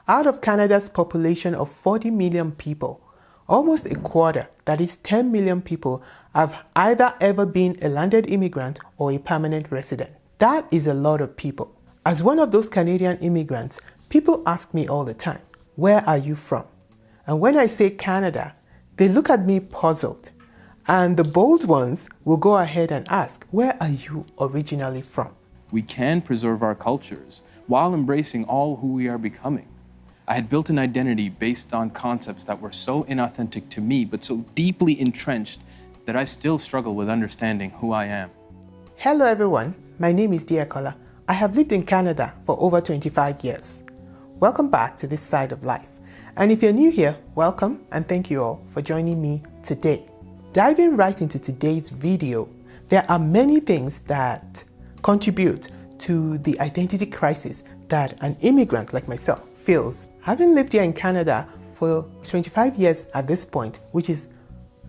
Out of Canada's population of 40 million people, almost a quarter, that is 10 million people, have either ever been a landed immigrant or a permanent resident. That is a lot of people. As one of those Canadian immigrants, people ask me all the time, where are you from? And when I say Canada, they look at me puzzled. And the bold ones will go ahead and ask, where are you originally from? We can preserve our cultures while embracing all who we are becoming. I had built an identity based on concepts that were so inauthentic to me, but so deeply entrenched that I still struggle with understanding who I am. Hello everyone, my name is Diekola. I have lived in Canada for over 25 years. Welcome back to this side of life. And if you're new here, welcome and thank you all for joining me today. Diving right into today's video, there are many things that contribute to the identity crisis that an immigrant like myself feels. Having lived here in Canada for 25 years at this point, which is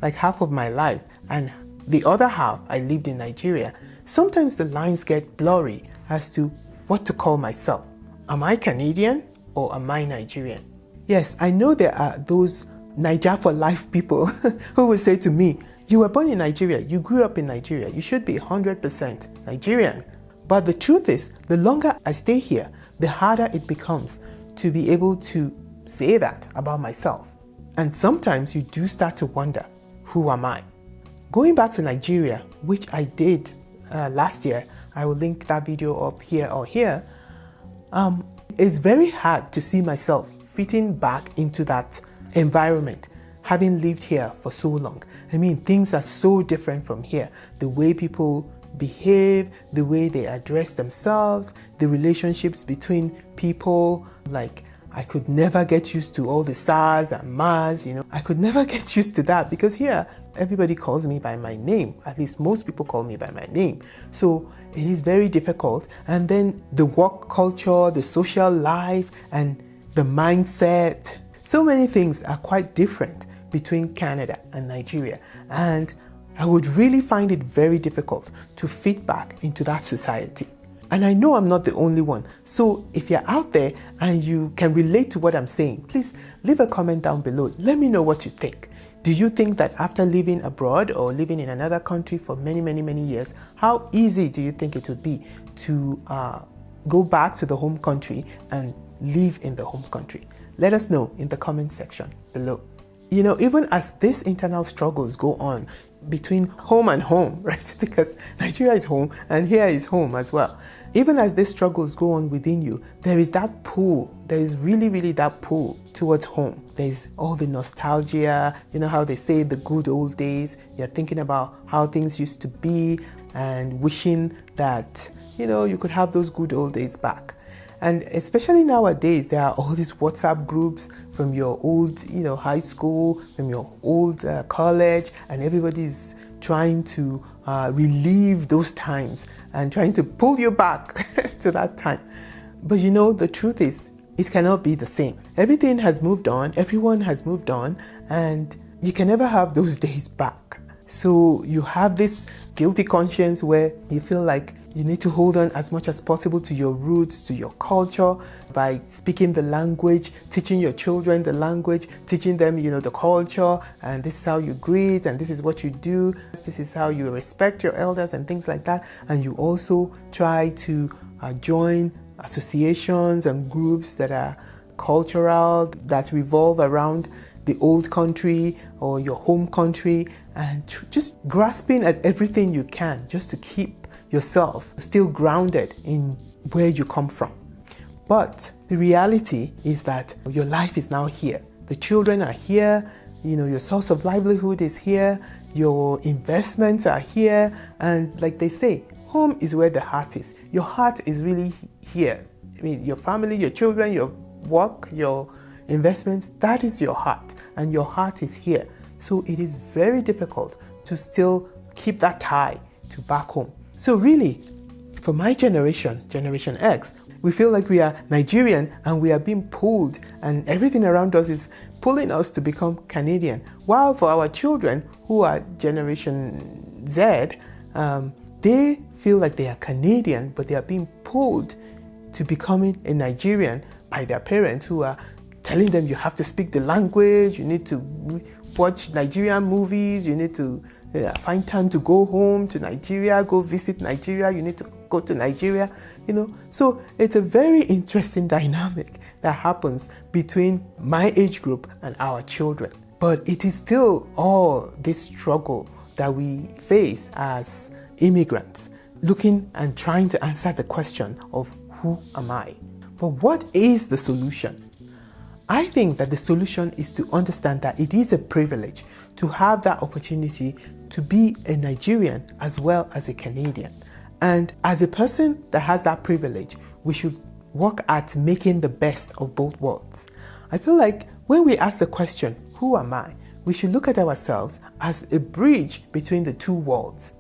like half of my life, and the other half I lived in Nigeria, sometimes the lines get blurry as to what to call myself. Am I Canadian or am I Nigerian? Yes, I know there are those Niger for life people who will say to me, you were born in Nigeria, you grew up in Nigeria, you should be 100% Nigerian. But the truth is, the longer I stay here, the harder it becomes to be able to say that about myself. And sometimes you do start to wonder, who am I? Going back to Nigeria, which I did last year, I will link that video up here or here, it's very hard to see myself fitting back into that environment, having lived here for so long. I mean, things are so different from here. The way people behave, the way they address themselves, the relationships between people. Like, I could never get used to all the SARS and MARS, I could never get used to that because here everybody calls me by my name. At least most people call me by my name. So it is very difficult. And then the work culture, the social life, and the mindset. So many things are quite different between Canada and Nigeria. And I would really find it very difficult to fit back into that society. And I know I'm not the only one. So if you're out there and you can relate to what I'm saying, please leave a comment down below. Let me know what you think. Do you think that after living abroad or living in another country for many years, how easy do you think it would be to go back to the home country and live in the home country? Let us know in the comment section below. Even as these internal struggles go on between home and home, right? Because Nigeria is home and here is home as well. Even as these struggles go on within you, there is that pull. There is really that pull towards home. There's all the nostalgia, how they say the good old days. You're thinking about how things used to be and wishing that, you could have those good old days back. And especially nowadays, there are all these WhatsApp groups from your old, high school, from your old college, and everybody's trying to relive those times and trying to pull you back to that time. But the truth is, it cannot be the same. Everything has moved on, everyone has moved on, and you can never have those days back. So you have this guilty conscience where you feel like you need to hold on as much as possible to your roots, to your culture, by speaking the language, teaching your children the language, teaching them, the culture, and this is how you greet, and this is what you do, this is how you respect your elders, and things like that. And you also try to join associations and groups that are cultural, that revolve around the old country or your home country, and just grasping at everything you can just to keep yourself still grounded in where you come from. But the reality is that your life is now here. The children are here, your source of livelihood is here, your investments are here, and like they say, home is where the heart is. Your heart is really here. I mean, your family, your children, your work, your investments, that is your heart, and your heart is here. So it is very difficult to still keep that tie to back home. So really, for my generation, Generation X, we feel like we are Nigerian and we are being pulled and everything around us is pulling us to become Canadian. While for our children who are Generation Z, they feel like they are Canadian, but they are being pulled to becoming a Nigerian by their parents who are telling them you have to speak the language, you need to watch Nigerian movies, you need to find time to go home to Nigeria, go visit Nigeria, you need to go to Nigeria, So it's a very interesting dynamic that happens between my age group and our children. But it is still all this struggle that we face as immigrants, looking and trying to answer the question of who am I? But what is the solution? I think that the solution is to understand that it is a privilege to have that opportunity to be a Nigerian as well as a Canadian. And as a person that has that privilege, we should work at making the best of both worlds. I feel like when we ask the question, who am I? We should look at ourselves as a bridge between the two worlds.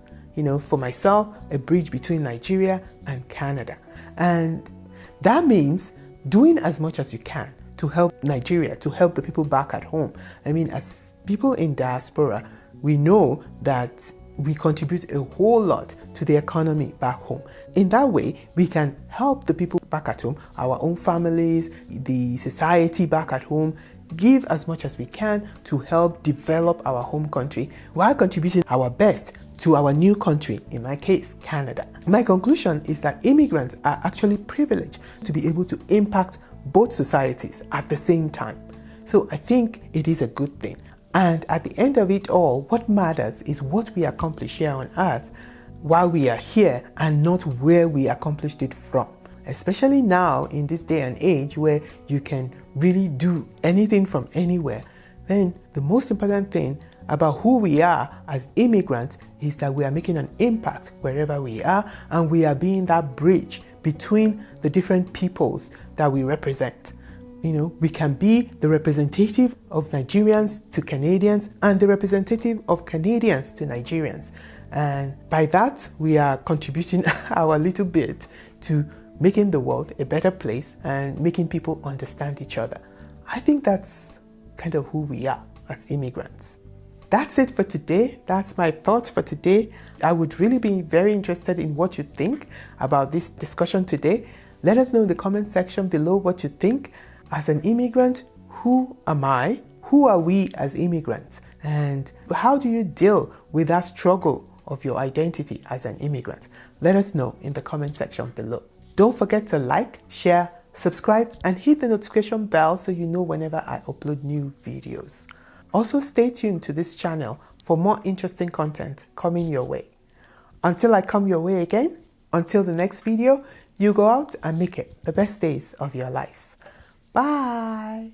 For myself, a bridge between Nigeria and Canada. And that means doing as much as you can to help Nigeria, to help the people back at home. As people in diaspora, we know that we contribute a whole lot to the economy back home. In that way, we can help the people back at home, our own families, the society back at home, give as much as we can to help develop our home country while contributing our best to our new country, in my case, Canada. My conclusion is that immigrants are actually privileged to be able to impact both societies at the same time. So I think it is a good thing. And at the end of it all, what matters is what we accomplish here on earth while we are here and not where we accomplished it from. Especially now in this day and age where you can really do anything from anywhere, then the most important thing about who we are as immigrants is that we are making an impact wherever we are, and we are being that bridge between the different peoples that we represent. We can be the representative of Nigerians to Canadians and the representative of Canadians to Nigerians. And by that, we are contributing our little bit to making the world a better place and making people understand each other. I think that's kind of who we are as immigrants. That's it for today. That's my thoughts for today. I would really be very interested in what you think about this discussion today. Let us know in the comment section below what you think. As an immigrant, who am I? Who are we as immigrants? And how do you deal with that struggle of your identity as an immigrant? Let us know in the comment section below. Don't forget to like, share, subscribe, and hit the notification bell so you know whenever I upload new videos. Also, stay tuned to this channel for more interesting content coming your way. Until I come your way again, until the next video, you go out and make it the best days of your life. Bye.